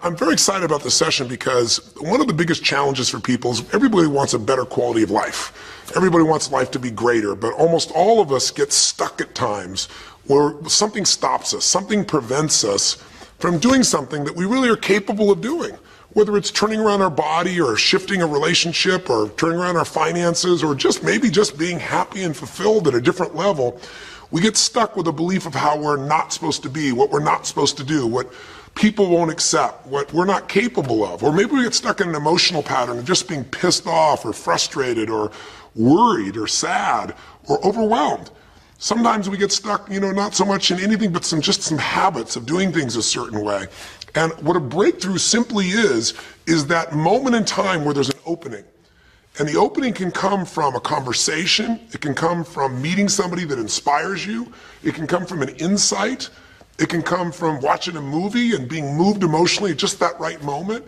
I'm very excited about this session because one of the biggest challenges for people is everybody wants a better quality of life. Everybody wants life to be greater, but almost all of us get stuck at times where something stops us, something prevents us from doing something that we really are capable of doing. Whether it's turning around our body or shifting a relationship or turning around our finances or maybe just being happy and fulfilled at a different level, we get stuck with a belief of how we're not supposed to be, what we're not supposed to do, what people won't accept, what we're not capable of. Or maybe we get stuck in an emotional pattern of just being pissed off or frustrated or worried or sad or overwhelmed. Sometimes we get stuck, not so much in anything but just some habits of doing things a certain way. And what a breakthrough simply is that moment in time where there's an opening. And the opening can come from a conversation, it can come from meeting somebody that inspires you, it can come from an insight, it can come from watching a movie and being moved emotionally at just that right moment.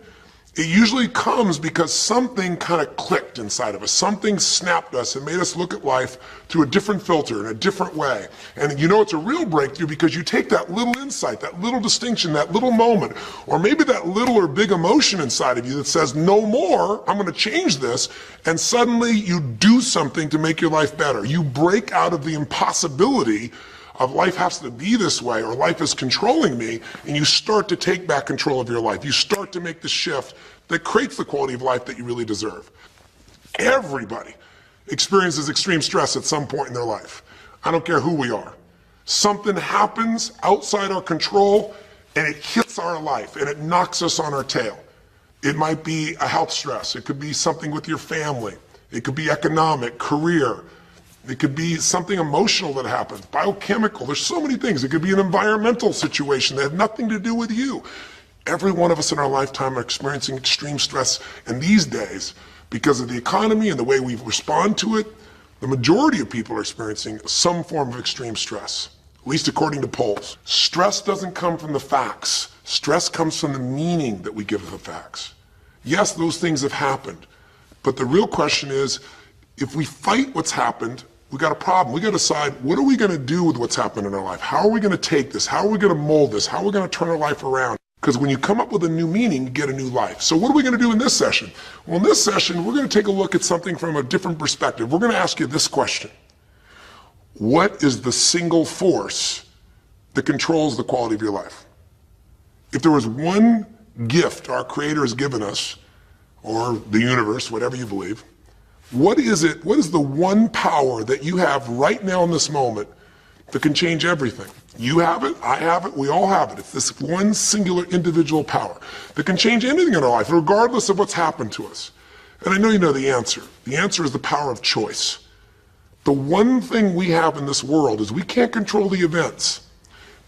It usually comes because something kind of clicked inside of us. Something snapped us and made us look at life through a different filter, in a different way. And it's a real breakthrough because you take that little insight, that little distinction, that little moment, or maybe that little or big emotion inside of you that says, no more, I'm going to change this, and suddenly you do something to make your life better. You break out of the impossibility of life has to be this way or life is controlling me, and you start to take back control of your life. You start to make the shift that creates the quality of life that you really deserve. Everybody experiences extreme stress at some point in their life. I don't care who we are. Something happens outside our control and it hits our life and it knocks us on our tail. It might be a health stress. It could be something with your family. It could be economic, career. It could be something emotional that happens, biochemical. There's so many things. It could be an environmental situation that had nothing to do with you. Every one of us in our lifetime are experiencing extreme stress. And these days, because of the economy and the way we respond to it, the majority of people are experiencing some form of extreme stress, at least according to polls. Stress doesn't come from the facts. Stress comes from the meaning that we give the facts. Yes, those things have happened. But the real question is, if we fight what's happened, we got a problem. We got to decide, what are we going to do with what's happened in our life? How are we going to take this? How are we going to mold this? How are we going to turn our life around? Because when you come up with a new meaning, you get a new life. So what are we going to do in this session? Well, in this session, we're going to take a look at something from a different perspective. We're going to ask you this question. What is the single force that controls the quality of your life? If there was one gift our Creator has given us, or the universe, whatever you believe, what is the one power that you have right now in this moment that can change everything? You have it, I have it, we all have it. It's this one singular individual power that can change anything in our life, regardless of what's happened to us. And I know you know the answer. The answer is the power of choice. The one thing we have in this world is we can't control the events,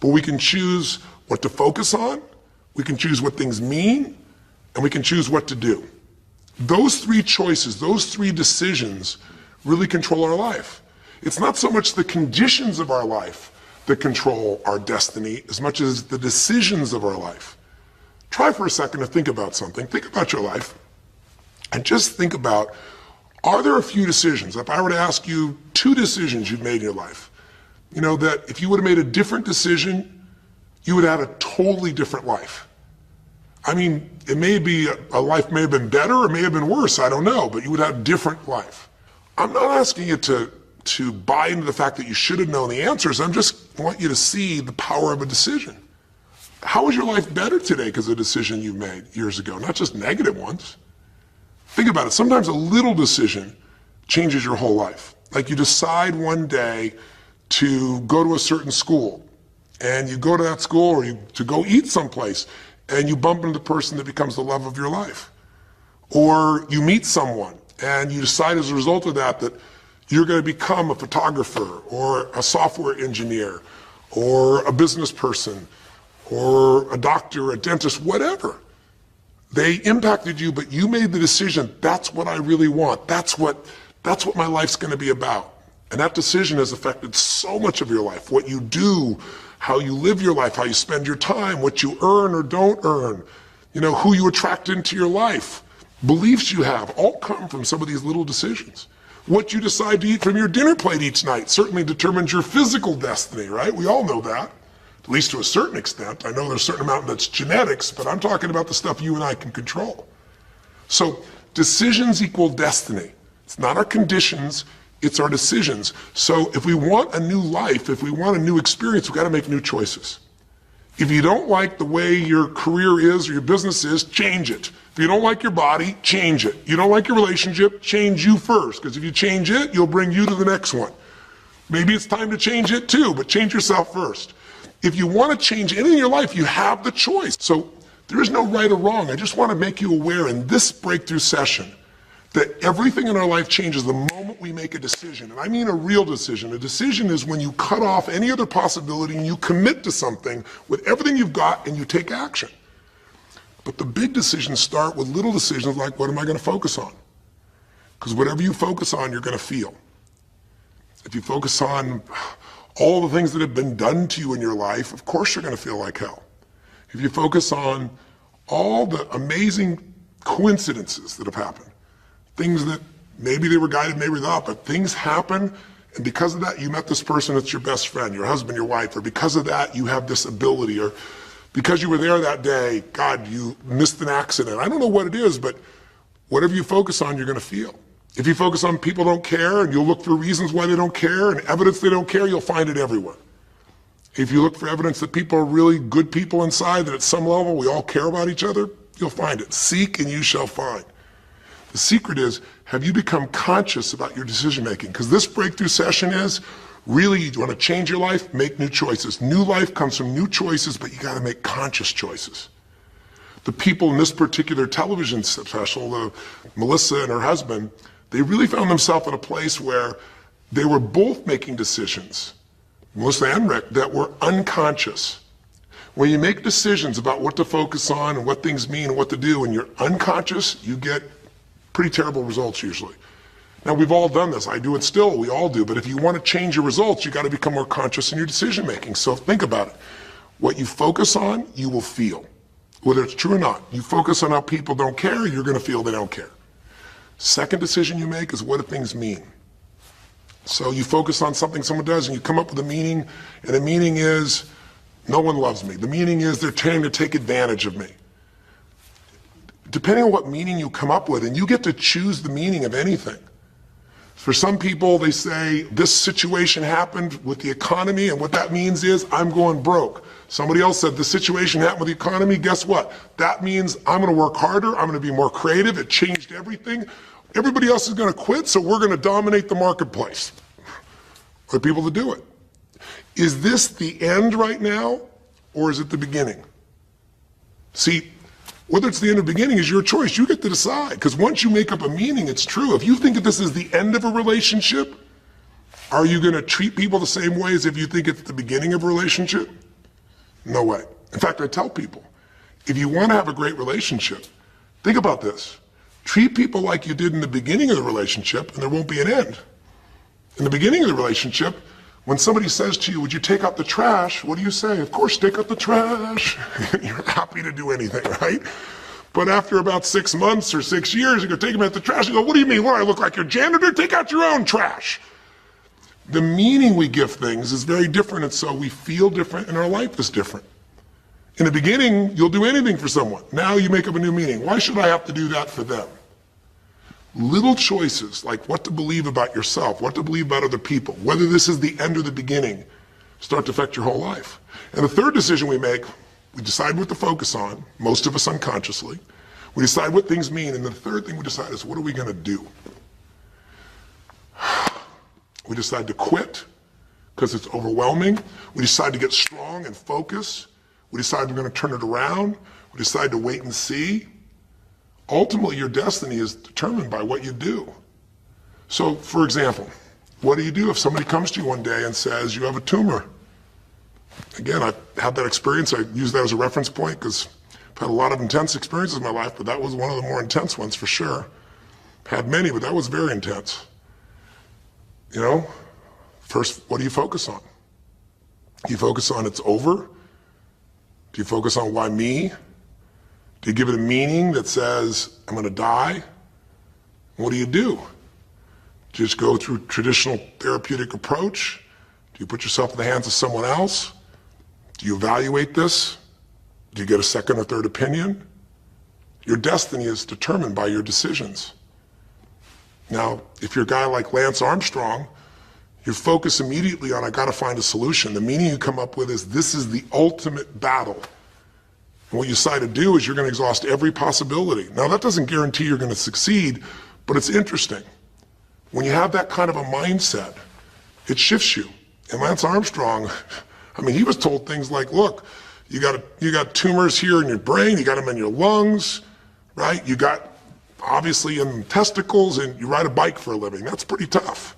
but we can choose what to focus on, we can choose what things mean, and we can choose what to do. Those three choices, those three decisions really control our life. It's not so much the conditions of our life that control our destiny as much as the decisions of our life. Try for a second to think about something. Think about your life and just think about, are there a few decisions? If I were to ask you 2 decisions you've made in your life, that if you would have made a different decision, you would have had a totally different life. I mean, it may be, a life may have been better or may have been worse, I don't know, but you would have a different life. I'm not asking you to buy into the fact that you should have known the answers. I just want you to see the power of a decision. How is your life better today because of a decision you made years ago, not just negative ones? Think about it. Sometimes a little decision changes your whole life. Like you decide one day to go to a certain school, and you go to that school or to go eat someplace, and you bump into the person that becomes the love of your life. Or you meet someone and you decide as a result of that you're going to become a photographer or a software engineer or a business person or a doctor, a dentist, whatever. They impacted you, but you made the decision, that's what I really want. That's what my life's going to be about. And that decision has affected so much of your life, what you do, how you live your life, how you spend your time, what you earn or don't earn, who you attract into your life, beliefs you have, all come from some of these little decisions. What you decide to eat from your dinner plate each night certainly determines your physical destiny, right? We all know that. at least to a certain extent. I know there's a certain amount that's genetics, but I'm talking about the stuff you and I can control. So decisions equal destiny. It's not our conditions, it's our decisions. So if we want a new life, if we want a new experience, we've got to make new choices. If you don't like the way your career is or your business is, change it. If you don't like your body, change it. You don't like your relationship, change you first, because if you change it, you'll bring you to the next one. Maybe it's time to change it too, but change yourself first. If you want to change anything in your life, you have the choice. So there is no right or wrong. I just want to make you aware in this breakthrough session that everything in our life changes the moment we make a decision. And I mean a real decision. A decision is when you cut off any other possibility and you commit to something with everything you've got and you take action. But the big decisions start with little decisions like, what am I going to focus on? Because whatever you focus on, you're going to feel. If you focus on all the things that have been done to you in your life, of course you're going to feel like hell. If you focus on all the amazing coincidences that have happened, things that maybe they were guided, maybe not, but things happen, and because of that, you met this person that's your best friend, your husband, your wife, or because of that, you have this ability, or because you were there that day, God, you missed an accident. I don't know what it is, but whatever you focus on, you're going to feel. If you focus on people don't care, and you'll look for reasons why they don't care, and evidence they don't care, you'll find it everywhere. If you look for evidence that people are really good people inside, that at some level we all care about each other, you'll find it. Seek and you shall find. The secret is, have you become conscious about your decision making? Because this breakthrough session is, really, you want to change your life, make new choices. New life comes from new choices, but you got to make conscious choices. The people in this particular television special, Melissa and her husband, they really found themselves in a place where they were both making decisions, Melissa and Rick, that were unconscious. When you make decisions about what to focus on and what things mean and what to do, and you're unconscious, you get pretty terrible results usually. Now, we've all done this. I do it still. We all do. But if you want to change your results, you got to become more conscious in your decision making. So think about it. What you focus on, you will feel. Whether it's true or not. You focus on how people don't care, you're going to feel they don't care. Second decision you make is, what do things mean? So you focus on something someone does and you come up with a meaning, and the meaning is, no one loves me. The meaning is, they're trying to take advantage of me. Depending on what meaning you come up with, and you get to choose the meaning of anything. For some people, they say, this situation happened with the economy, and what that means is, I'm going broke. Somebody else said, the situation happened with the economy, guess what? That means I'm going to work harder, I'm going to be more creative, it changed everything. Everybody else is going to quit, so we're going to dominate the marketplace. For people to do it. Is this the end right now, or is it the beginning? See, whether it's the end or beginning is your choice. You get to decide, because once you make up a meaning, it's true. If you think that this is the end of a relationship, are you going to treat people the same way as if you think it's the beginning of a relationship? No way. In fact, I tell people, if you want to have a great relationship, think about this. Treat people like you did in the beginning of the relationship, and there won't be an end. In the beginning of the relationship, when somebody says to you, would you take out the trash? What do you say? Of course, take out the trash. You're happy to do anything, right? But after about 6 months or 6 years, you go take them out the trash. You go, what do you mean? What, I look like your janitor? Take out your own trash. The meaning we give things is very different, and so we feel different, and our life is different. In the beginning, you'll do anything for someone. Now you make up a new meaning. Why should I have to do that for them? Little choices, like what to believe about yourself, what to believe about other people, whether this is the end or the beginning, start to affect your whole life. And the third decision we make, we decide what to focus on, most of us unconsciously. We decide what things mean, and the third thing we decide is, what are we going to do? We decide to quit because it's overwhelming. We decide to get strong and focus. We decide we're going to turn it around. We decide to wait and see. Ultimately, your destiny is determined by what you do. So, for example, what do you do if somebody comes to you one day and says, you have a tumor? Again, I've had that experience. I use that as a reference point because I've had a lot of intense experiences in my life, but that was one of the more intense ones for sure. Had many, but that was very intense. You know, first, what do you focus on? Do you focus on it's over? Do you focus on why me? Do you give it a meaning that says, I'm going to die? What do? Do you just go through traditional therapeutic approach? Do you put yourself in the hands of someone else? Do you evaluate this? Do you get a second or third opinion? Your destiny is determined by your decisions. Now, if you're a guy like Lance Armstrong, you focus immediately on, I gotta find a solution. The meaning you come up with is, this is the ultimate battle. And what you decide to do is you're gonna exhaust every possibility. Now, that doesn't guarantee you're gonna succeed, but it's interesting. When you have that kind of a mindset, it shifts you. And Lance Armstrong, I mean, he was told things like, look, you got tumors here in your brain, you got them in your lungs, right? You got obviously in testicles, and you ride a bike for a living. That's pretty tough.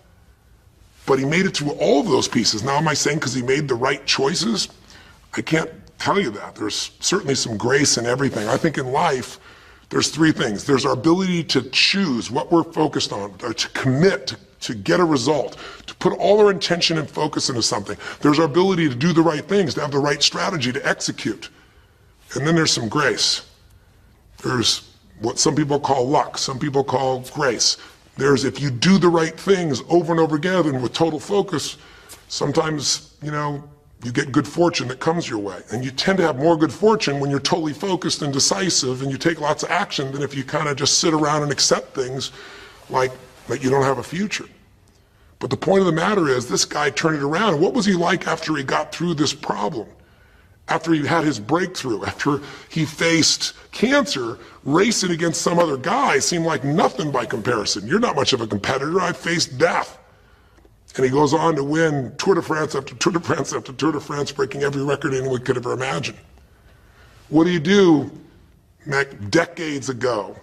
But he made it through all of those pieces. Now, am I saying because he made the right choices? I can't tell you that. There's certainly some grace in everything. I think in life, there's three things. There's our ability to choose what we're focused on, or to commit, to get a result, to put all our intention and focus into something. There's our ability to do the right things, to have the right strategy to execute. And then there's some grace. There's what some people call luck, some people call grace. There's, if you do the right things over and over again and with total focus, sometimes, you get good fortune that comes your way. And you tend to have more good fortune when you're totally focused and decisive and you take lots of action than if you kind of just sit around and accept things like that you don't have a future. But the point of the matter is, this guy turned it around. And what was he like after he got through this problem? After he had his breakthrough, after he faced cancer, racing against some other guy seemed like nothing by comparison. You're not much of a competitor. I faced death. And he goes on to win Tour de France after Tour de France after Tour de France, breaking every record anyone could ever imagine. What do you do, decades ago,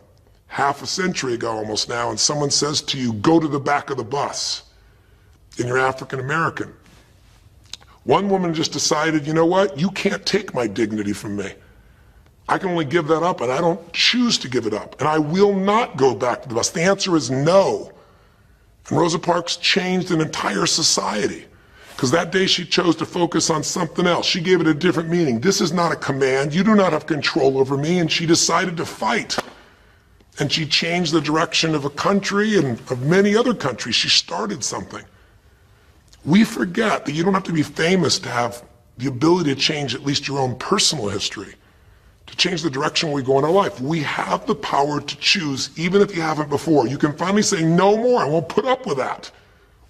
half a century ago almost now, and someone says to you, go to the back of the bus, and you're African American? One woman just decided, you know what, you can't take my dignity from me. I can only give that up, and I don't choose to give it up, and I will not go back to the bus. The answer is no. And Rosa Parks changed an entire society, because that day she chose to focus on something else. She gave it a different meaning. This is not a command. You do not have control over me. And she decided to fight. And she changed the direction of a country and of many other countries. She started something. We forget that you don't have to be famous to have the ability to change at least your own personal history, to change the direction we go in our life. We have the power to choose, even if you haven't before. You can finally say, no more, I won't put up with that,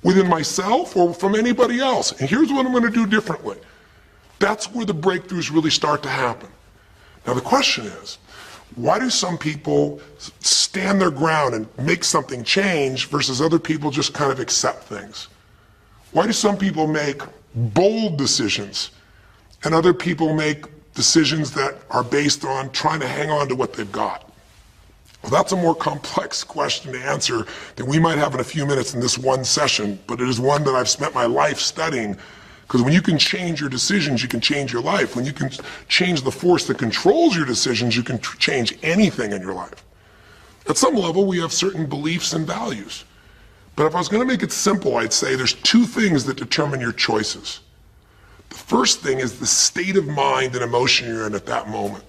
within myself or from anybody else. And here's what I'm going to do differently. That's where the breakthroughs really start to happen. Now the question is, why do some people stand their ground and make something change versus other people just kind of accept things? Why do some people make bold decisions and other people make decisions that are based on trying to hang on to what they've got? Well, that's a more complex question to answer than we might have in a few minutes in this one session, but it is one that I've spent my life studying, because when you can change your decisions, you can change your life. When you can change the force that controls your decisions, you can change anything in your life. At some level, we have certain beliefs and values. But if I was going to make it simple, I'd say there's two things that determine your choices. The first thing is the state of mind and emotion you're in at that moment.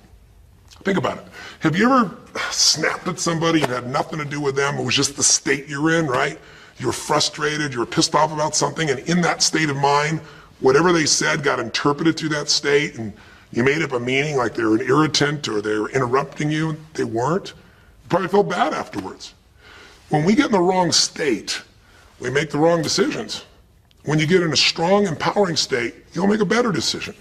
Think about it. Have you ever snapped at somebody and had nothing to do with them? It was just the state you're in, right? You're frustrated, you're pissed off about something, and in that state of mind, whatever they said got interpreted through that state, and you made up a meaning like they were an irritant or they were interrupting you. They weren't. You probably felt bad afterwards. When we get in the wrong state, we make the wrong decisions. When you get in a strong, empowering state, you'll make a better decision.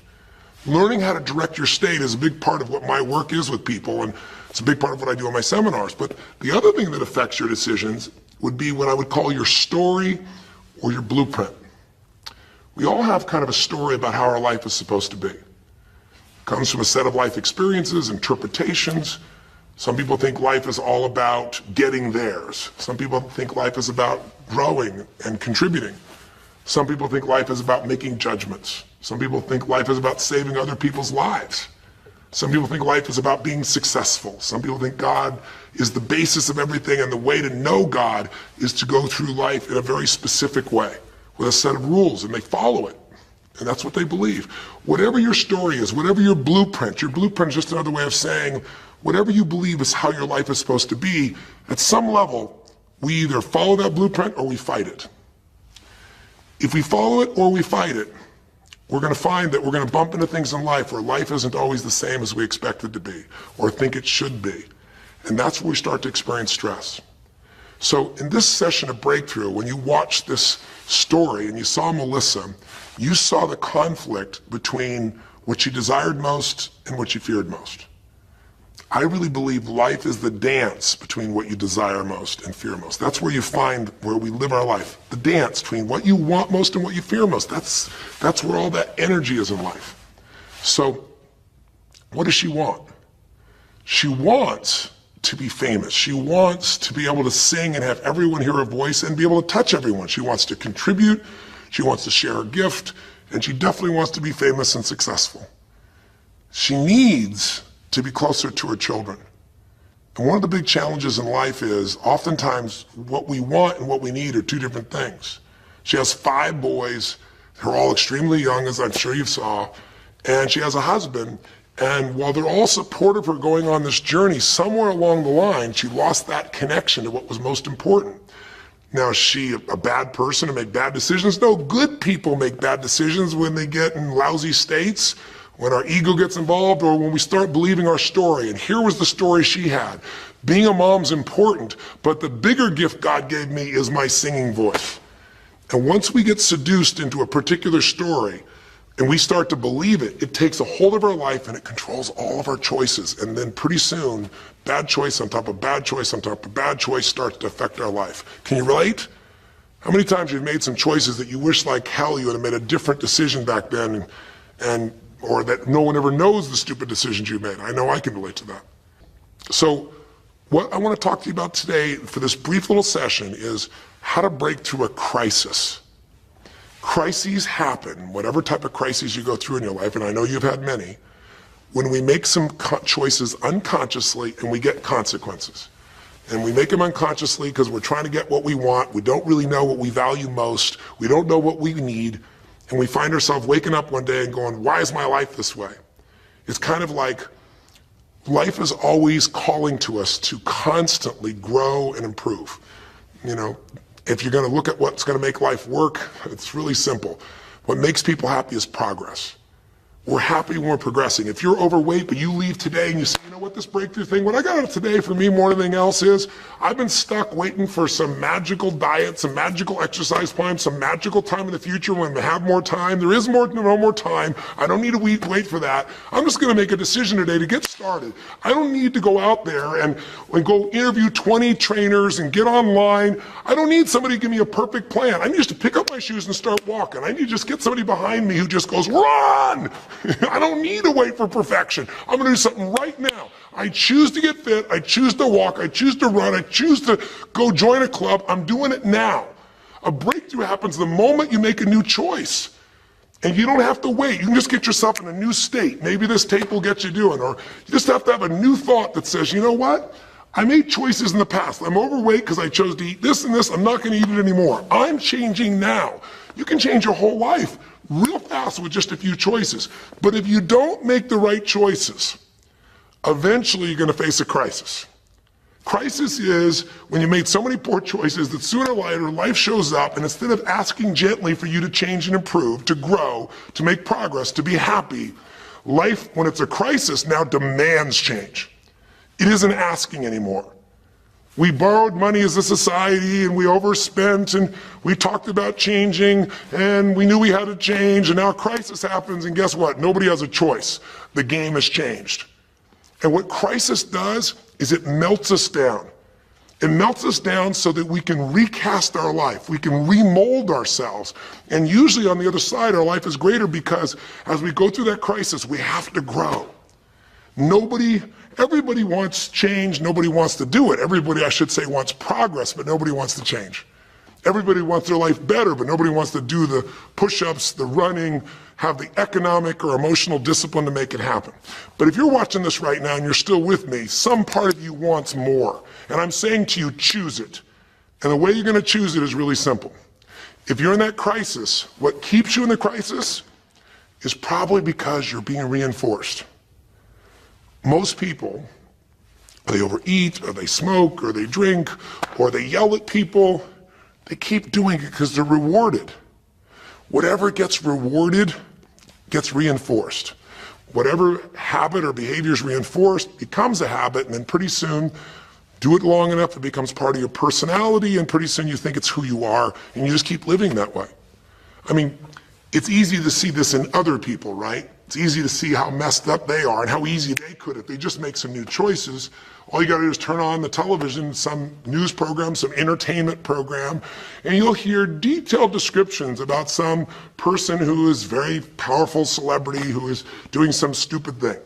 Learning how to direct your state is a big part of what my work is with people, and it's a big part of what I do in my seminars. But the other thing that affects your decisions would be what I would call your story or your blueprint. We all have kind of a story about how our life is supposed to be. It comes from a set of life experiences, interpretations. Some people think life is all about getting theirs. Some people think life is about growing and contributing. Some people think life is about making judgments. Some people think life is about saving other people's lives. Some people think life is about being successful. Some people think God is the basis of everything, and the way to know God is to go through life in a very specific way with a set of rules, and they follow it. And that's what they believe. Whatever your story is, whatever your blueprint is just another way of saying whatever you believe is how your life is supposed to be, at some level, we either follow that blueprint or we fight it. If we follow it or we fight it, we're going to find that we're going to bump into things in life where life isn't always the same as we expect it to be or think it should be. And that's where we start to experience stress. So in this session of Breakthrough, when you watched this story and you saw Melissa, you saw the conflict between what she desired most and what she feared most. I really believe life is the dance between what you desire most and fear most. That's where you find where we live our life. The dance between what you want most and what you fear most. That's where all that energy is in life. So what does she want? She wants to be famous. She wants to be able to sing and have everyone hear her voice and be able to touch everyone. She wants to contribute. She wants to share her gift. And she definitely wants to be famous and successful. She needs to be closer to her children. And one of the big challenges in life is oftentimes what we want and what we need are two different things. She has 5 boys. They're all extremely young, as I'm sure you saw. And she has a husband. And while they're all supportive of her going on this journey, somewhere along the line, she lost that connection to what was most important. Now, is she a bad person to make bad decisions? No, good people make bad decisions when they get in lousy states, when our ego gets involved, or when we start believing our story. And here was the story she had. Being a mom's important, but the bigger gift God gave me is my singing voice. And once we get seduced into a particular story, and we start to believe it, it takes a hold of our life and it controls all of our choices. And then pretty soon, bad choice on top of bad choice on top of bad choice starts to affect our life. Can you relate? How many times you've made some choices that you wish like hell you would have made a different decision back then, or that no one ever knows the stupid decisions you made? I know I can relate to that. So what I want to talk to you about today for this brief little session is how to break through a crisis. Crises happen, whatever type of crises you go through in your life, and I know you've had many, when we make some choices unconsciously and we get consequences. And we make them unconsciously because we're trying to get what we want. We don't really know what we value most. We don't know what we need. And we find ourselves waking up one day and going, why is my life this way? It's kind of like life is always calling to us to constantly grow and improve. You know, if you're going to look at what's going to make life work, it's really simple. What makes people happy is progress. We're happy when we're progressing. If you're overweight, but you leave today and you say, you know what, this breakthrough thing, what I got out of today for me more than anything else is, I've been stuck waiting for some magical diet, some magical exercise plan, some magical time in the future when we have more time. There is no more time. I don't need to wait for that. I'm just going to make a decision today to get started. I don't need to go out there and go interview 20 trainers and get online. I don't need somebody to give me a perfect plan. I need just to pick up my shoes and start walking. I need to just get somebody behind me who just goes, run! I don't need to wait for perfection. I'm going to do something right now. I choose to get fit. I choose to walk. I choose to run. I choose to go join a club. I'm doing it now. A breakthrough happens the moment you make a new choice. And you don't have to wait. You can just get yourself in a new state. Maybe this tape will get you doing. Or you just have to have a new thought that says, you know what? I made choices in the past. I'm overweight because I chose to eat this and this. I'm not going to eat it anymore. I'm changing now. You can change your whole life real fast with just a few choices. But if you don't make the right choices, eventually you're going to face a crisis. Crisis is when you made so many poor choices that sooner or later life shows up, and instead of asking gently for you to change and improve, to grow, to make progress, to be happy, life, when it's a crisis, now demands change. It isn't asking anymore. We borrowed money as a society and we overspent and we talked about changing and we knew we had to change, and now a crisis happens and guess what? Nobody has a choice. The game has changed. And what crisis does is it melts us down. It melts us down so that we can recast our life. We can remold ourselves. And usually on the other side, our life is greater because as we go through that crisis, we have to grow. Everybody wants change, nobody wants to do it. Everybody, I should say, wants progress, but nobody wants to change. Everybody wants their life better, but nobody wants to do the push-ups, the running, have the economic or emotional discipline to make it happen. But if you're watching this right now and you're still with me, some part of you wants more. And I'm saying to you, choose it. And the way you're going to choose it is really simple. If you're in that crisis, what keeps you in the crisis is probably because you're being reinforced. Most people, they overeat, or they smoke, or they drink, or they yell at people. They keep doing it because they're rewarded. Whatever gets rewarded gets reinforced. Whatever habit or behavior is reinforced becomes a habit, and then pretty soon, do it long enough, it becomes part of your personality, and pretty soon you think it's who you are, and you just keep living that way. I mean, it's easy to see this in other people, right? It's easy to see how messed up they are and how easy they could if they just make some new choices. All you gotta do is turn on the television, some news program, some entertainment program, and you'll hear detailed descriptions about some person who is very powerful celebrity who is doing some stupid thing.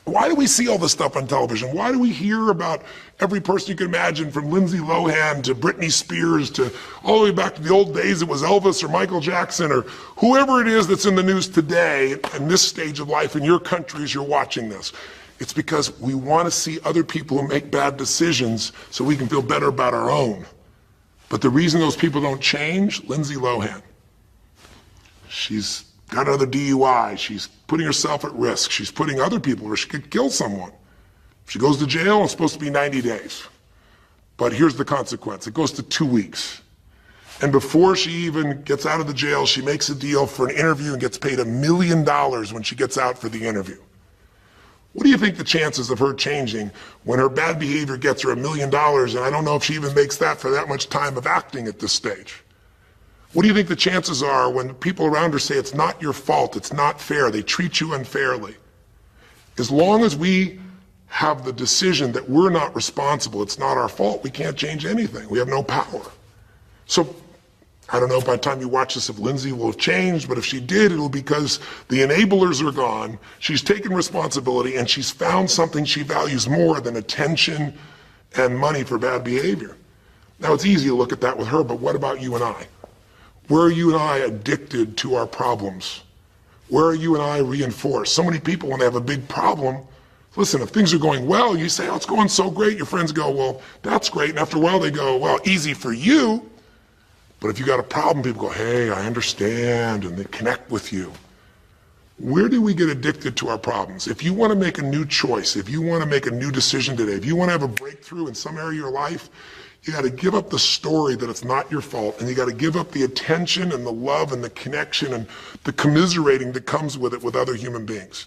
Why do we see all this stuff on television? Why do we hear about every person you can imagine, from Lindsay Lohan to Britney Spears to all the way back to the old days it was Elvis or Michael Jackson or whoever it is that's in the news today in this stage of life in your country as you're watching this? It's because we want to see other people who make bad decisions so we can feel better about our own. But the reason those people don't change, Lindsay Lohan, she's got another DUI, she's putting herself at risk, she's putting other people where she could kill someone. If she goes to jail, it's supposed to be 90 days. But here's the consequence, it goes to 2 weeks. And before she even gets out of the jail, she makes a deal for an interview and gets paid $1 million when she gets out for the interview. What do you think the chances of her changing when her bad behavior gets her $1 million, and I don't know if she even makes that for that much time of acting at this stage? What do you think the chances are when people around her say it's not your fault, it's not fair, they treat you unfairly? As long as we have the decision that we're not responsible, it's not our fault, we can't change anything. We have no power. So I don't know by the time you watch this if Lindsay will have changed, but if she did, it'll be because the enablers are gone, she's taken responsibility, and she's found something she values more than attention and money for bad behavior. Now it's easy to look at that with her, but what about you and I? Where are you and I addicted to our problems? Where are you and I reinforced? So many people, when they have a big problem, listen, if things are going well, you say, oh, it's going so great. Your friends go, well, that's great. And after a while, they go, well, easy for you. But if you got a problem, people go, hey, I understand, and they connect with you. Where do we get addicted to our problems? If you want to make a new choice, if you want to make a new decision today, if you want to have a breakthrough in some area of your life, you got to give up the story that it's not your fault, and you got to give up the attention and the love and the connection and the commiserating that comes with it with other human beings.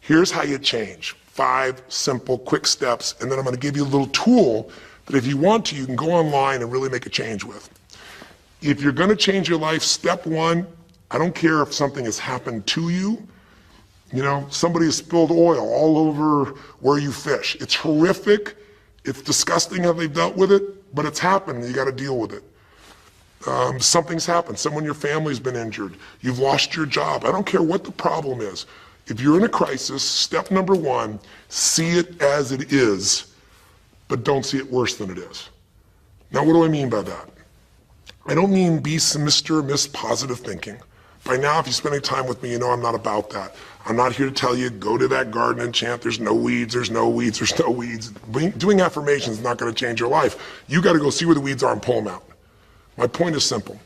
Here's how you change. 5 simple, quick steps, and then I'm going to give you a little tool that if you want to, you can go online and really make a change with. If you're going to change your life, step 1, I don't care if something has happened to you. You know, somebody has spilled oil all over where you fish. It's horrific. It's disgusting how they've dealt with it, but it's happened and you got to deal with it. Something's happened. Someone in your family's been injured. You've lost your job. I don't care what the problem is. If you're in a crisis, step number 1, see it as it is, but don't see it worse than it is. Now, what do I mean by that? I don't mean be some Mr. or Miss positive thinking. By now, if you spend any time with me, you know I'm not about that. I'm not here to tell you, go to that garden and chant, there's no weeds, there's no weeds, there's no weeds. Doing affirmations is not going to change your life. You got to go see where the weeds are and pull them out. My point is simple.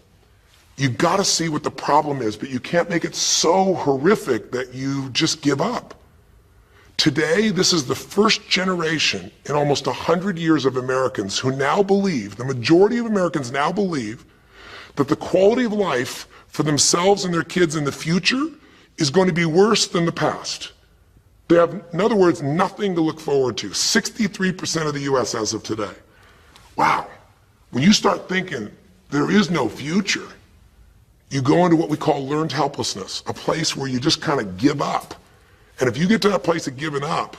You got to see what the problem is, but you can't make it so horrific that you just give up. Today, this is the first generation in almost 100 years of Americans who now believe, the majority of Americans now believe, that the quality of life for themselves and their kids in the future is going to be worse than the past. They have, in other words, nothing to look forward to. 63% of the US as of today. Wow. When you start thinking there is no future, you go into what we call learned helplessness, a place where you just kind of give up. And if you get to that place of giving up,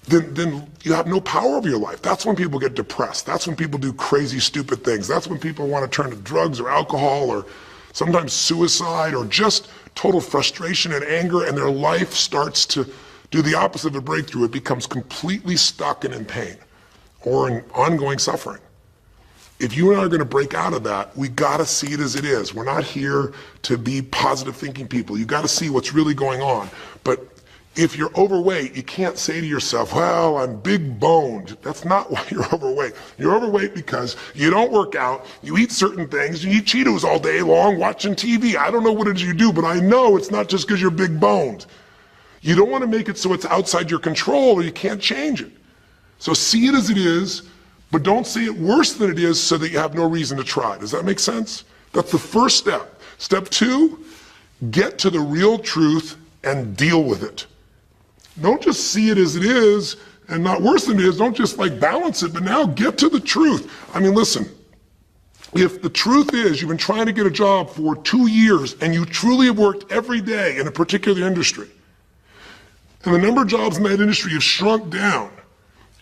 then you have no power over your life. That's when people get depressed. That's when people do crazy, stupid things. That's when people want to turn to drugs or alcohol or sometimes suicide or just total frustration and anger, and their life starts to do the opposite of a breakthrough. It becomes completely stuck and in pain or in ongoing suffering. If you and I are going to break out of that, we got to see it as it is. We're not here to be positive thinking people. You got to see what's really going on. But if you're overweight, you can't say to yourself, well, I'm big boned. That's not why you're overweight. You're overweight because you don't work out, you eat certain things, you eat Cheetos all day long watching TV. I don't know what it is you do, but I know it's not just because you're big boned. You don't want to make it so it's outside your control or you can't change it. So see it as it is, but don't see it worse than it is so that you have no reason to try. Does that make sense? That's the first step. Step 2, Get to the real truth and deal with it. Don't just see it as it is and not worse than it is. Don't just like balance it, but now get to the truth. I mean, listen, if the truth is you've been trying to get a job for 2 years and you truly have worked every day in a particular industry, and the number of jobs in that industry has shrunk down,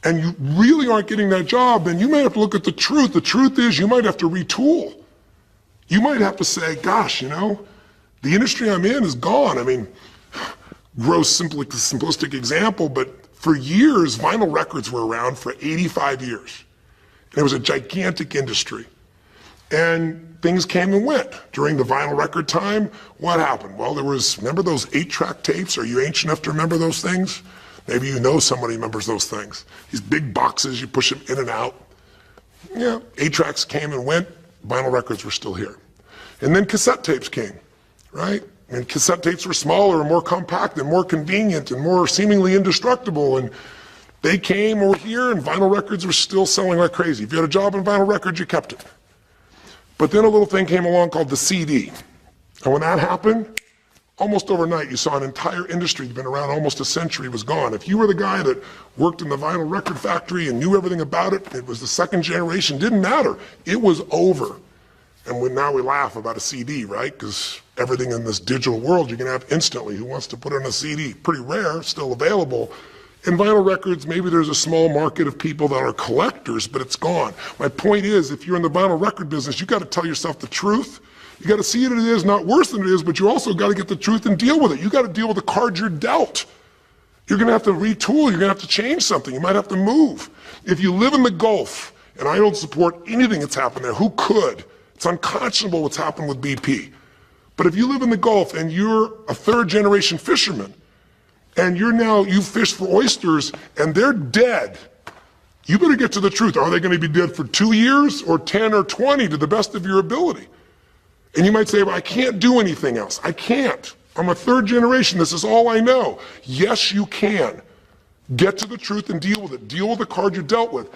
and you really aren't getting that job, then you might have to look at the truth. The truth is you might have to retool. You might have to say, gosh, you know, the industry I'm in is gone. I mean, gross, simplistic example, but for years, vinyl records were around for 85 years. And it was a gigantic industry. And things came and went. During the vinyl record time, what happened? Well, remember those 8-track tapes? Are you ancient enough to remember those things? Maybe you know somebody remembers those things. These big boxes, you push them in and out. Yeah, 8-tracks came and went, vinyl records were still here. And then cassette tapes came, right? And cassette tapes were smaller and more compact and more convenient and more seemingly indestructible. And they came over here and vinyl records were still selling like crazy. If you had a job in vinyl records, you kept it. But then a little thing came along called the CD. And when that happened, almost overnight, you saw an entire industry that's been around almost a century was gone. If you were the guy that worked in the vinyl record factory and knew everything about it, it was the second generation, didn't matter. It was over. And now we laugh about a CD, right? Because everything in this digital world you can have instantly. Who wants to put on a CD? Pretty rare, still available. In vinyl records, maybe there's a small market of people that are collectors, but it's gone. My point is, if you're in the vinyl record business, you got to tell yourself the truth. You got to see it as it is, not worse than it is, but you also got to get the truth and deal with it. You got to deal with the cards you're dealt. You're going to have to retool. You're going to have to change something. You might have to move. If you live in the Gulf, and I don't support anything that's happened there, who could? It's unconscionable what's happened with BP. But if you live in the Gulf and you're a third-generation fisherman, and you fish for oysters, and they're dead, you better get to the truth. Are they going to be dead for 2 years or 10 or 20 to the best of your ability? And you might say, well, I can't do anything else. I can't. I'm a third generation. This is all I know. Yes, you can. Get to the truth and deal with it. Deal with the card you're dealt with.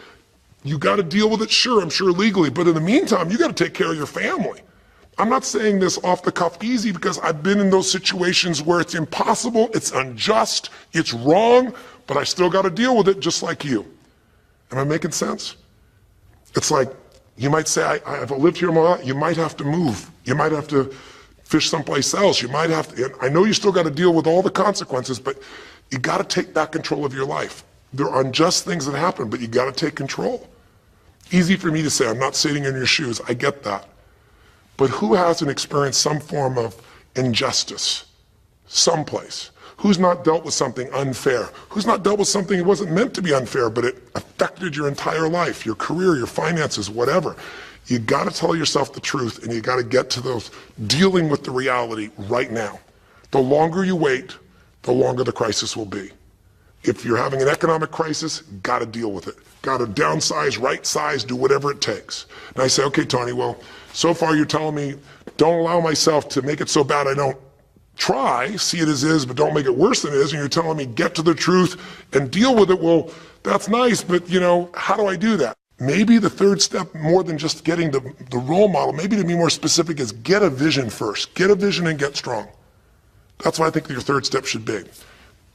You got to deal with it, sure, I'm sure legally, but in the meantime, you got to take care of your family. I'm not saying this off the cuff easy because I've been in those situations where it's impossible, it's unjust, it's wrong, but I still got to deal with it just like you. Am I making sense? It's like, you might say, I've lived here my life. You might have to move. You might have to fish someplace else. You might have to, I know you still got to deal with all the consequences, but you got to take back control of your life. There are unjust things that happen, but you got to take control. Easy for me to say, I'm not sitting in your shoes. I get that. But who hasn't experienced some form of injustice someplace? Who's not dealt with something unfair? Who's not dealt with something that wasn't meant to be unfair, but it affected your entire life, your career, your finances, whatever? You got to tell yourself the truth, and you got to get to those dealing with the reality right now. The longer you wait, the longer the crisis will be. If you're having an economic crisis, got to deal with it. Got to downsize, right size, do whatever it takes. And I say, okay, Tony, well, so far you're telling me don't allow myself to make it so bad I don't try, see it as is, but don't make it worse than it is. And you're telling me get to the truth and deal with it. Well, that's nice, but you know, how do I do that? Maybe the third step, more than just getting the role model, maybe to be more specific, is get a vision first. Get a vision and get strong. That's what I think your third step should be.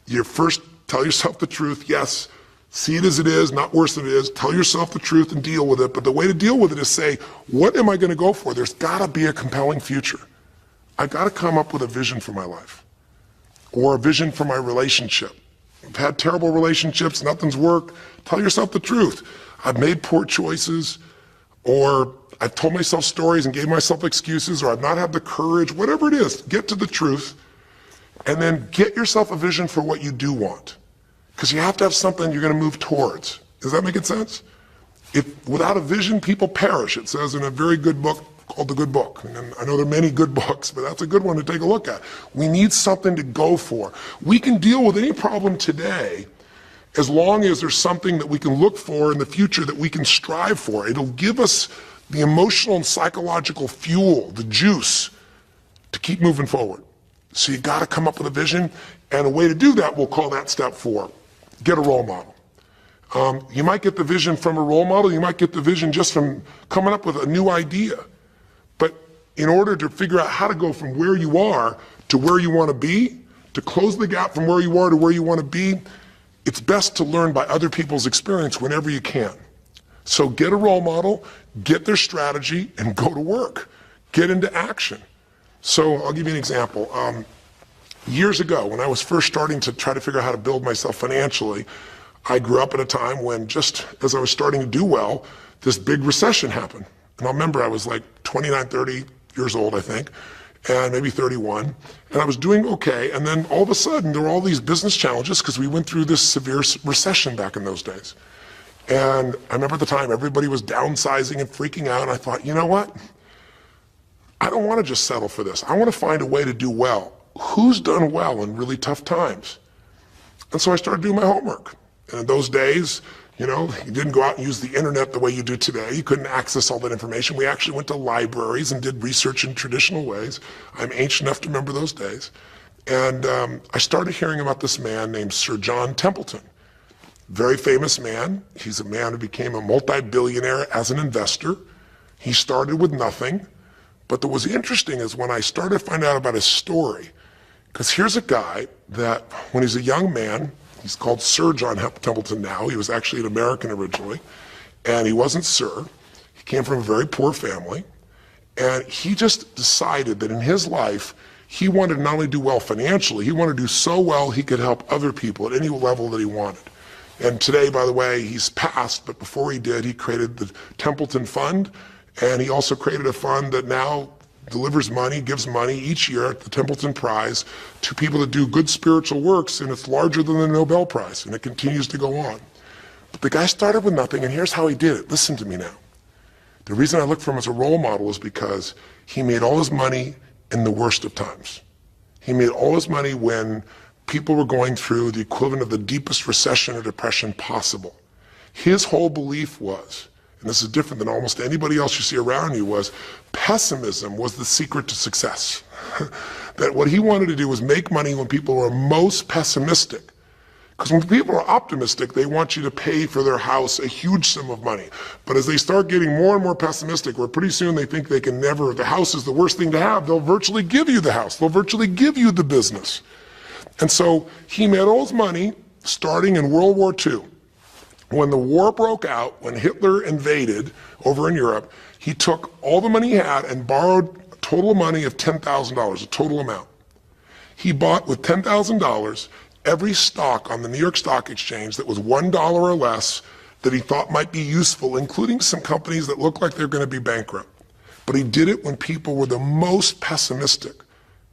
You first tell yourself the truth, yes, see it as it is, not worse than it is, tell yourself the truth and deal with it, but the way to deal with it is say, what am I going to go for? There's got to be a compelling future. I've got to come up with a vision for my life, or a vision for my relationship. I've had terrible relationships, nothing's worked. Tell yourself the truth. I've made poor choices, or I've told myself stories and gave myself excuses, or I've not had the courage, whatever it is, get to the truth, and then get yourself a vision for what you do want. Because you have to have something you're going to move towards. Does that make sense? Without a vision, people perish. It says in a very good book called The Good Book. And I know there are many good books, but that's a good one to take a look at. We need something to go for. We can deal with any problem today as long as there's something that we can look for in the future that we can strive for. It'll give us the emotional and psychological fuel, the juice, to keep moving forward. So you got to come up with a vision, and a way to do that, we'll call that step 4. Get a role model. You might get the vision from a role model, you might get the vision just from coming up with a new idea. But in order to figure out how to go from where you are to where you want to be, to close the gap from where you are to where you want to be, it's best to learn by other people's experience whenever you can. So get a role model, get their strategy, and go to work. Get into action. So I'll give you an example. Years ago, when I was first starting to try to figure out how to build myself financially, I grew up at a time when, just as I was starting to do well, this big recession happened. And I remember I was like 29, 30 years old, I think, and maybe 31, and I was doing okay, and then all of a sudden there were all these business challenges because we went through this severe recession back in those days. And I remember at the time everybody was downsizing and freaking out, and I thought, you know what? I don't want to just settle for this. I want to find a way to do well. Who's done well in really tough times? And so I started doing my homework. And in those days, you didn't go out and use the internet the way you do today. You couldn't access all that information. We actually went to libraries and did research in traditional ways. I'm ancient enough to remember those days. And I started hearing about this man named Sir John Templeton. Very famous man. He's a man who became a multi-billionaire as an investor. He started with nothing. But what was interesting is when I started to find out about his story, because here's a guy that when he's a young man, he's called Sir John Templeton now. He was actually an American originally, and he wasn't Sir. He came from a very poor family, and he just decided that in his life, he wanted to not only do well financially, he wanted to do so well he could help other people at any level that he wanted. And today, by the way, he's passed, but before he did, he created the Templeton Fund, and he also created a fund that now delivers money, gives money each year at the Templeton Prize to people that do good spiritual works, and it's larger than the Nobel Prize, and it continues to go on. But the guy started with nothing, and here's how he did it. Listen to me now. The reason I look for him as a role model is because he made all his money in the worst of times. He made all his money when people were going through the equivalent of the deepest recession or depression possible. His whole belief was, and this is different than almost anybody else you see around you, was pessimism was the secret to success. That what he wanted to do was make money when people were most pessimistic. Because when people are optimistic, they want you to pay for their house a huge sum of money. But as they start getting more and more pessimistic, where pretty soon they think they can never, the house is the worst thing to have, they'll virtually give you the house. They'll virtually give you the business. And so he made all his money starting in World War II. When the war broke out, when Hitler invaded over in Europe, he took all the money he had and borrowed a total money of $10,000, a total amount. He bought with $10,000 every stock on the New York Stock Exchange that was $1 or less that he thought might be useful, including some companies that looked like they're going to be bankrupt. But he did it when people were the most pessimistic.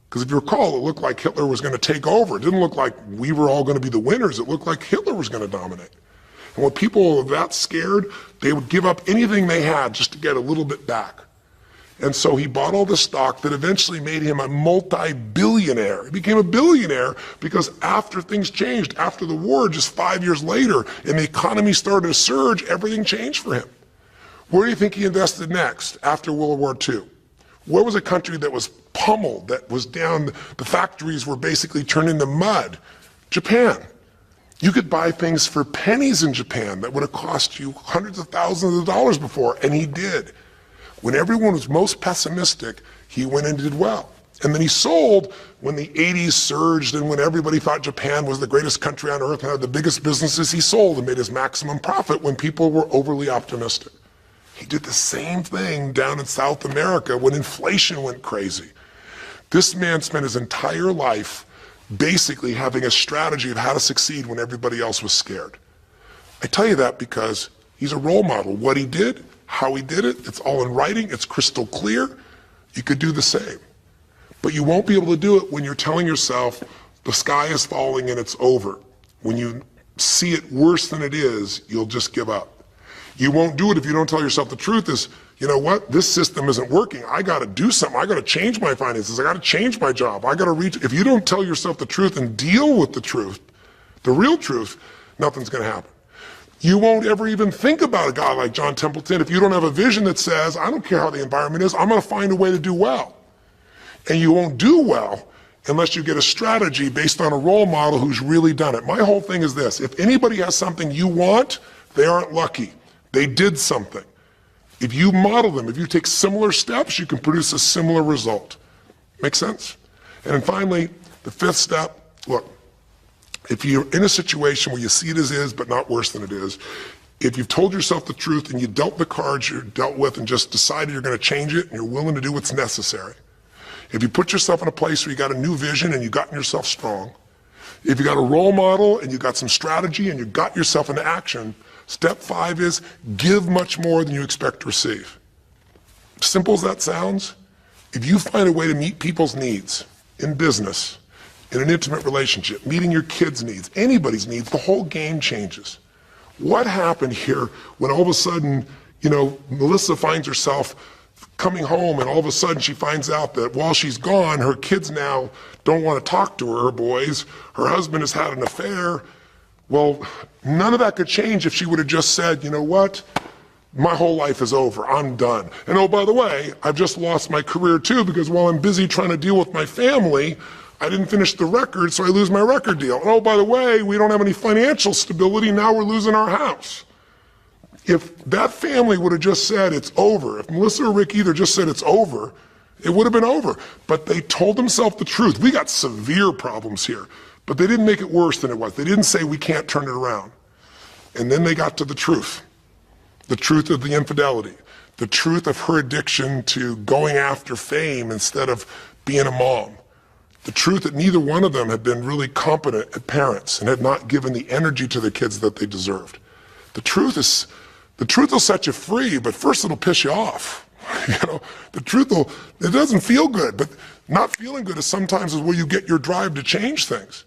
Because if you recall, it looked like Hitler was going to take over. It didn't look like we were all going to be the winners. It looked like Hitler was going to dominate. And when people were that scared, they would give up anything they had just to get a little bit back. And so he bought all the stock that eventually made him a multi-billionaire. He became a billionaire because after things changed, after the war, just 5 years later, and the economy started to surge, everything changed for him. Where do you think he invested next after World War II? Where was a country that was pummeled, that was down, the factories were basically turned into mud? Japan. You could buy things for pennies in Japan that would have cost you hundreds of thousands of dollars before, and he did. When everyone was most pessimistic, he went and did well. And then he sold when the 80s surged and when everybody thought Japan was the greatest country on earth and had the biggest businesses, he sold and made his maximum profit when people were overly optimistic. He did the same thing down in South America when inflation went crazy. This man spent his entire life basically having a strategy of how to succeed when everybody else was scared. I tell you that because he's a role model. What he did, how he did it, it's all in writing, it's crystal clear. You could do the same. But you won't be able to do it when you're telling yourself the sky is falling and it's over. When you see it worse than it is, you'll just give up. You won't do it if you don't tell yourself the truth is, you know what, this system isn't working. I got to do something. I got to change my finances. I got to change my job. I got to reach. If you don't tell yourself the truth and deal with the truth, the real truth, nothing's going to happen. You won't ever even think about a guy like John Templeton if you don't have a vision that says, I don't care how the environment is, I'm going to find a way to do well. And you won't do well unless you get a strategy based on a role model who's really done it. My whole thing is this: if anybody has something you want, they aren't lucky. They did something. If you model them, if you take similar steps, you can produce a similar result. Make sense? And then finally, the fifth step, look, if you're in a situation where you see it as is, but not worse than it is, if you've told yourself the truth and you dealt the cards you're dealt with and just decided you're going to change it and you're willing to do what's necessary, if you put yourself in a place where you got a new vision and you gotten yourself strong, if you got a role model and you got some strategy and you got yourself into action, step 5 is give much more than you expect to receive. Simple as that sounds, if you find a way to meet people's needs in business, in an intimate relationship, meeting your kids' needs, anybody's needs, the whole game changes. What happened here when all of a sudden, Melissa finds herself coming home and all of a sudden she finds out that while she's gone, her kids now don't want to talk to her boys, her husband has had an affair. Well, none of that could change if she would have just said, you know what, my whole life is over, I'm done. And oh, by the way, I've just lost my career too because while I'm busy trying to deal with my family, I didn't finish the record, so I lose my record deal. And oh, by the way, we don't have any financial stability, now we're losing our house. If that family would have just said it's over, if Melissa or Rick either just said it's over, it would have been over. But they told themselves the truth. We got severe problems here, but they didn't make it worse than it was. They didn't say we can't turn it around. And then they got to the truth of the infidelity, the truth of her addiction to going after fame instead of being a mom. The truth that neither one of them had been really competent at parents and had not given the energy to the kids that they deserved. The truth will set you free, but first it'll piss you off. It doesn't feel good, but not feeling good is sometimes where you get your drive to change things.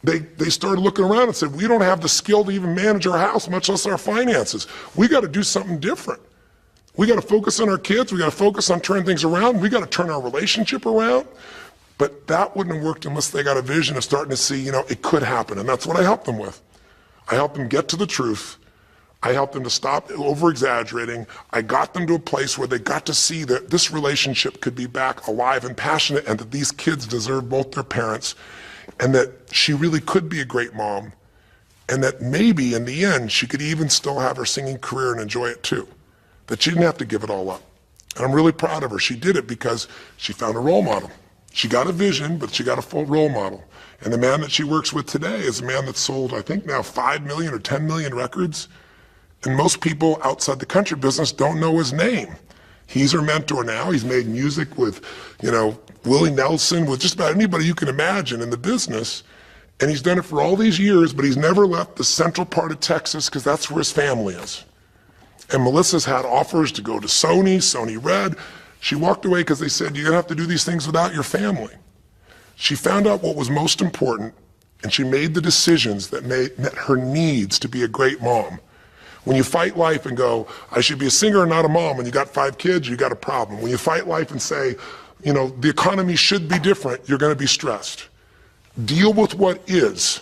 They started looking around and said, we don't have the skill to even manage our house, much less our finances. We got to do something different. We got to focus on our kids. We got to focus on turning things around. We got to turn our relationship around. But that wouldn't have worked unless they got a vision of starting to see, it could happen. And that's what I helped them with. I helped them get to the truth. I helped them to stop over-exaggerating. I got them to a place where they got to see that this relationship could be back alive and passionate and that these kids deserve both their parents and that she really could be a great mom and that maybe in the end she could even still have her singing career and enjoy it too. That she didn't have to give it all up. And I'm really proud of her. She did it because she found a role model. She got a vision, but she got a full role model. And the man that she works with today is a man that's sold, I think now 5 million or 10 million records. And most people outside the country business don't know his name. He's her mentor now. He's made music with, Willie Nelson, with just about anybody you can imagine in the business. And he's done it for all these years, but he's never left the central part of Texas because that's where his family is. And Melissa's had offers to go to Sony Red. She walked away because they said, you're going to have to do these things without your family. She found out what was most important, and she made the decisions that met her needs to be a great mom. When you fight life and go, I should be a singer and not a mom, and you got 5 kids, you got a problem. When you fight life and say, the economy should be different, you're going to be stressed. Deal with what is,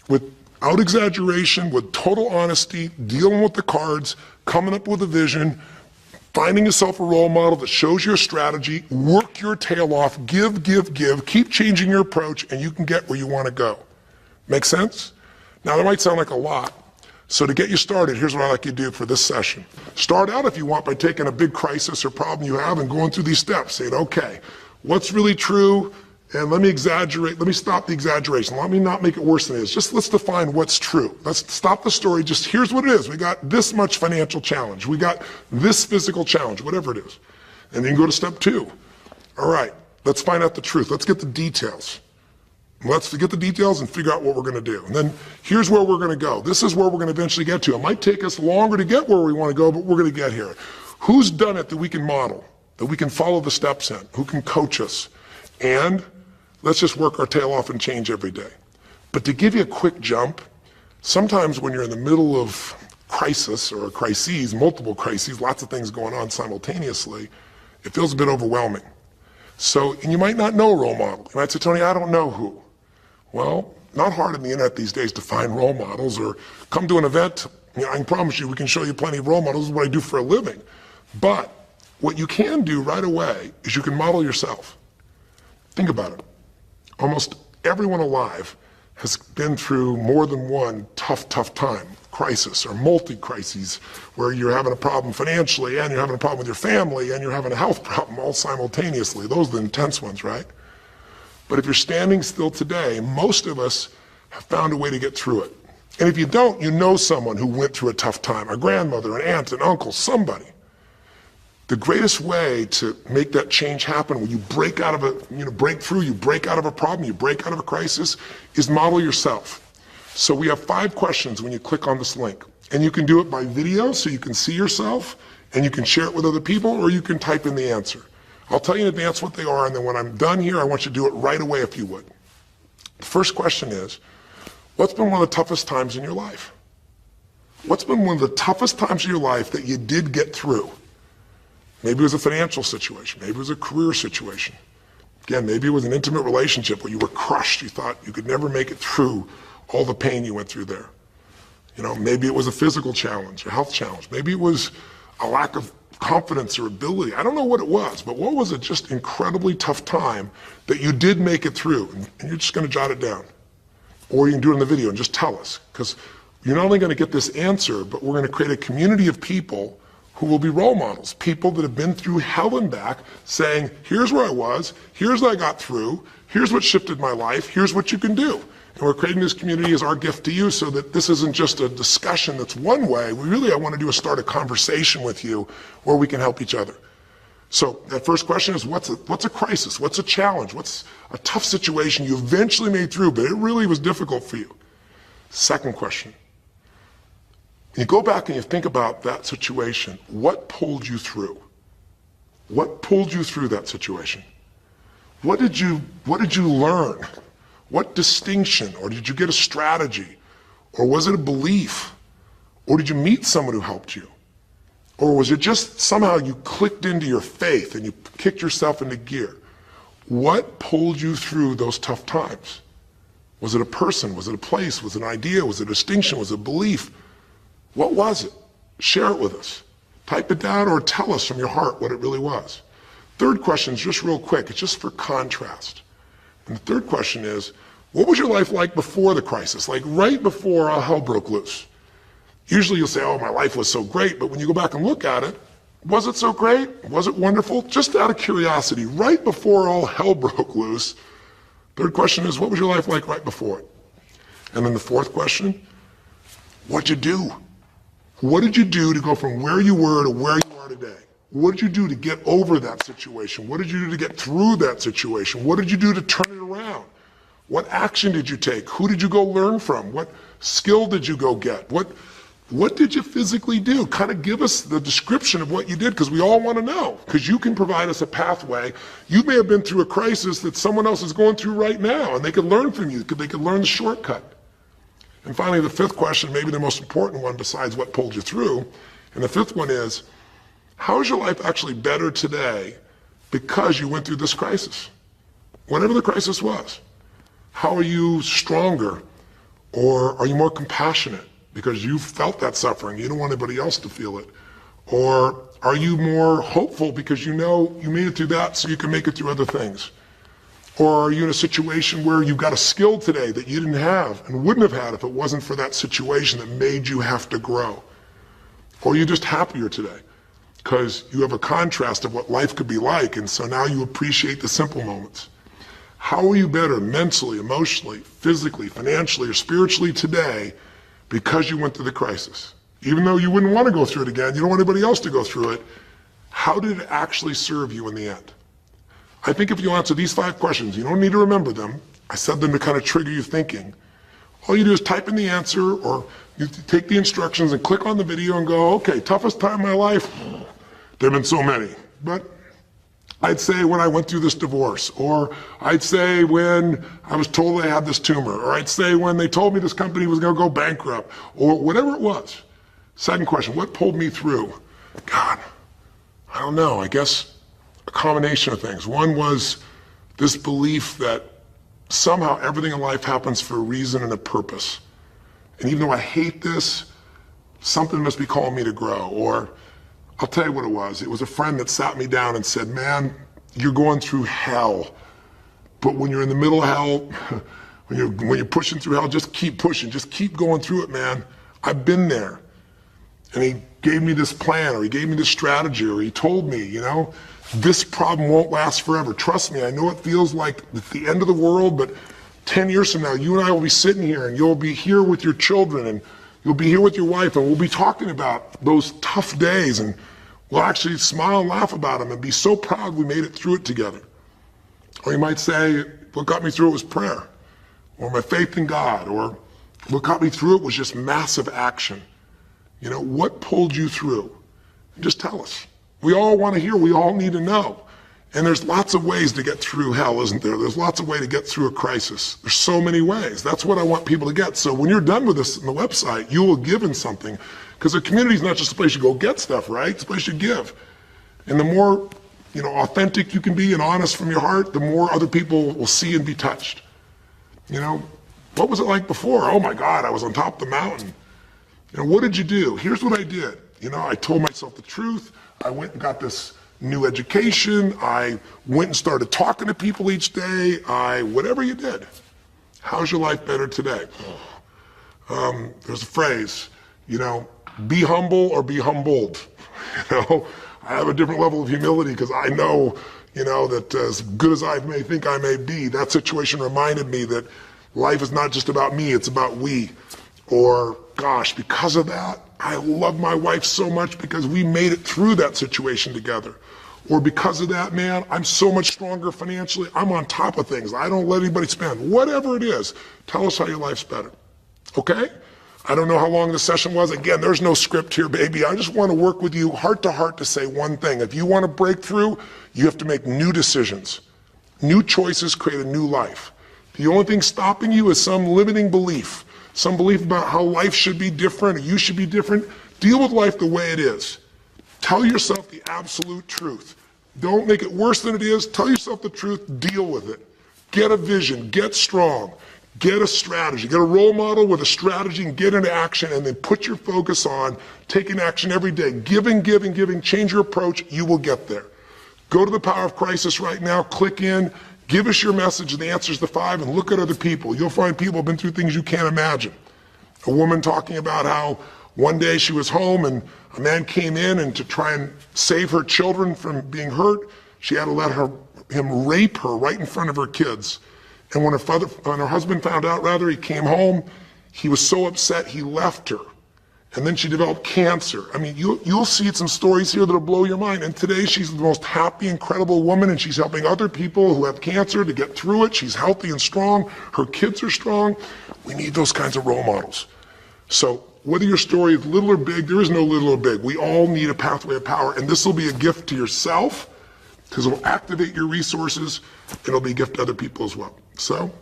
without exaggeration, with total honesty, dealing with the cards, coming up with a vision, finding yourself a role model that shows your strategy, work your tail off, give, keep changing your approach, and you can get where you want to go. Make sense? Now, that might sound like a lot. So to get you started, here's what I'd like you to do for this session. Start out, if you want, by taking a big crisis or problem you have and going through these steps, saying, okay, what's really true? And let me stop the exaggeration. Let me not make it worse than it is. Just let's define what's true. Let's stop the story. Just here's what it is. We got this much financial challenge. We got this physical challenge, whatever it is. And then go to step 2. All right, let's find out the truth. Let's get the details. Let's get the details and figure out what we're going to do. And then here's where we're going to go. This is where we're going to eventually get to. It might take us longer to get where we want to go, but we're going to get here. Who's done it that we can model, that we can follow the steps in, who can coach us? And let's just work our tail off and change every day. But to give you a quick jump, sometimes when you're in the middle of crisis or crises, multiple crises, lots of things going on simultaneously, it feels a bit overwhelming. So, and you might not know a role model. You might say, Tony, I don't know who. Well, not hard on the internet these days to find role models or come to an event. I can promise you we can show you plenty of role models. This is what I do for a living. But what you can do right away is you can model yourself. Think about it. Almost everyone alive has been through more than one tough time, crisis or multi-crises, where you're having a problem financially and you're having a problem with your family and you're having a health problem all simultaneously. Those are the intense ones, right? But if you're standing still today, most of us have found a way to get through it. And if you don't, you know someone who went through a tough time, a grandmother, an aunt, an uncle, somebody. The greatest way to make that change happen when you break out of break through, you break out of a problem, you break out of a crisis, is model yourself. So we have 5 questions when you click on this link. And you can do it by video so you can see yourself and you can share it with other people, or you can type in the answer. I'll tell you in advance what they are, and then when I'm done here, I want you to do it right away if you would. The first question is, what's been one of the toughest times in your life? What's been one of the toughest times in your life that you did get through? Maybe it was a financial situation. Maybe it was a career situation. Again, maybe it was an intimate relationship where you were crushed. You thought you could never make it through all the pain you went through there. Maybe it was a physical challenge, a health challenge. Maybe it was a lack of confidence or ability. I don't know what it was, but what was a just incredibly tough time that you did make it through? And you're just going to jot it down. Or you can do it in the video and just tell us. Because you're not only going to get this answer, but we're going to create a community of people who will be role models, people that have been through hell and back, saying, here's where I was, here's what I got through, here's what shifted my life, here's what you can do. And we're creating this community as our gift to you so that this isn't just a discussion that's one way. I want to do is start a conversation with you where we can help each other. So that first question is, what's a crisis? What's a challenge? What's a tough situation you eventually made through, but it really was difficult for you? Second question. You go back and you think about that situation. What pulled you through? What pulled you through that situation? What did you learn? What distinction? Or did you get a strategy? Or was it a belief? Or did you meet someone who helped you? Or was it just somehow you clicked into your faith and you kicked yourself into gear? What pulled you through those tough times? Was it a person? Was it a place? Was it an idea? Was it a distinction? Was it a belief? What was it? Share it with us. Type it down or tell us from your heart what it really was. Third question is just real quick. It's just for contrast. And the third question is, what was your life like before the crisis? Like right before all hell broke loose? Usually you'll say, oh, my life was so great. But when you go back and look at it, was it so great? Was it wonderful? Just out of curiosity, right before all hell broke loose, third question is, what was your life like right before it? And then the fourth question, what'd you do? What did you do to go from where you were to where you are today? What did you do to get over that situation? What did you do to get through that situation? What did you do to turn it around? What action did you take? Who did you go learn from? What skill did you go get? What did you physically do? Kind of give us the description of what you did, because we all want to know, because you can provide us a pathway. You may have been through a crisis that someone else is going through right now, and they could learn from you, they could learn the shortcut. And finally, the fifth question, maybe the most important one besides what pulled you through, and the fifth one is, how is your life actually better today because you went through this crisis? Whatever the crisis was. How are you stronger, or are you more compassionate because you felt that suffering, you don't want anybody else to feel it? Or are you more hopeful because you know you made it through that so you can make it through other things? Or are you in a situation where you've got a skill today that you didn't have and wouldn't have had if it wasn't for that situation that made you have to grow? Or are you just happier today because you have a contrast of what life could be like, and so now you appreciate the simple moments? How are you better mentally, emotionally, physically, financially, or spiritually today because you went through the crisis? Even though you wouldn't want to go through it again, you don't want anybody else to go through it, how did it actually serve you in the end? I think if you answer these 5 questions, you don't need to remember them. I said them to kind of trigger you thinking. All you do is type in the answer, or you take the instructions and click on the video and go, okay, toughest time in my life? There have been so many. But I'd say when I went through this divorce, or I'd say when I was told I had this tumor, or I'd say when they told me this company was going to go bankrupt, or whatever it was. Second question, what pulled me through? God, I don't know, I guess a combination of things. One was this belief that somehow everything in life happens for a reason and a purpose. And even though I hate this, something must be calling me to grow. Or I'll tell you what it was. It was a friend that sat me down and said, man, you're going through hell. But when you're in the middle of hell, when you're pushing through hell, just keep pushing. Just keep going through it, man. I've been there. And he gave me this plan, or he gave me this strategy, or he told me, This problem won't last forever. Trust me, I know it feels like it's the end of the world, but 10 years from now, you and I will be sitting here and you'll be here with your children and you'll be here with your wife and we'll be talking about those tough days and we'll actually smile and laugh about them and be so proud we made it through it together. Or you might say, what got me through it was prayer, or my faith in God, or what got me through it was just massive action. You know, what pulled you through? Just tell us. We all want to hear, we all need to know. And there's lots of ways to get through hell, isn't there? There's lots of ways to get through a crisis. There's so many ways. That's what I want people to get. So when you're done with this on the website, you will give in something. Because a community is not just a place you go get stuff, right? It's a place you give. And the more, authentic you can be and honest from your heart, the more other people will see and be touched. What was it like before? Oh my God, I was on top of the mountain. What did you do? Here's what I did. I told myself the truth. I went and got this new education. I went and started talking to people each day. Whatever you did. How's your life better today? There's a phrase, be humble or be humbled. I have a different level of humility because I know, that as good as I may think I may be, that situation reminded me that life is not just about me, it's about we. Or, gosh, because of that, I love my wife so much because we made it through that situation together. Or because of that, man, I'm so much stronger financially. I'm on top of things. I don't let anybody spend. Whatever it is, tell us how your life's better. Okay? I don't know how long the session was. Again, there's no script here, baby. I just want to work with you heart to heart to say one thing. If you want to break through, you have to make new decisions. New choices create a new life. The only thing stopping you is some limiting belief. Some belief about how life should be different or you should be different. Deal with life the way it is. Tell yourself the absolute truth. Don't make it worse than it is. Tell yourself the truth. Deal with it. Get a vision. Get strong. Get a strategy. Get a role model with a strategy and get into action and then put your focus on taking action every day. Giving. Change your approach. You will get there. Go to the Power of Crisis right now. Click in. Give us your message and the answers to 5 and look at other people. You'll find people who have been through things you can't imagine. A woman talking about how one day she was home and a man came in and to try and save her children from being hurt, she had to let him rape her right in front of her kids. And when her husband found out, he came home, he was so upset he left her. And then she developed cancer. I mean, you'll see some stories here that'll blow your mind. And today she's the most happy, incredible woman, and she's helping other people who have cancer to get through it. She's healthy and strong. Her kids are strong. We need those kinds of role models. So whether your story is little or big, there is no little or big. We all need a pathway of power, and this will be a gift to yourself because it will activate your resources, and it'll be a gift to other people as well. So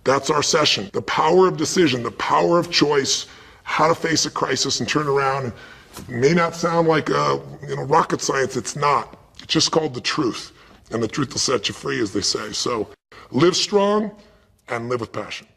that's our session. The power of decision, the power of choice, how to face a crisis and turn around. It may not sound like rocket science. It's not. It's just called the truth. And the truth will set you free, as they say. So live strong and live with passion.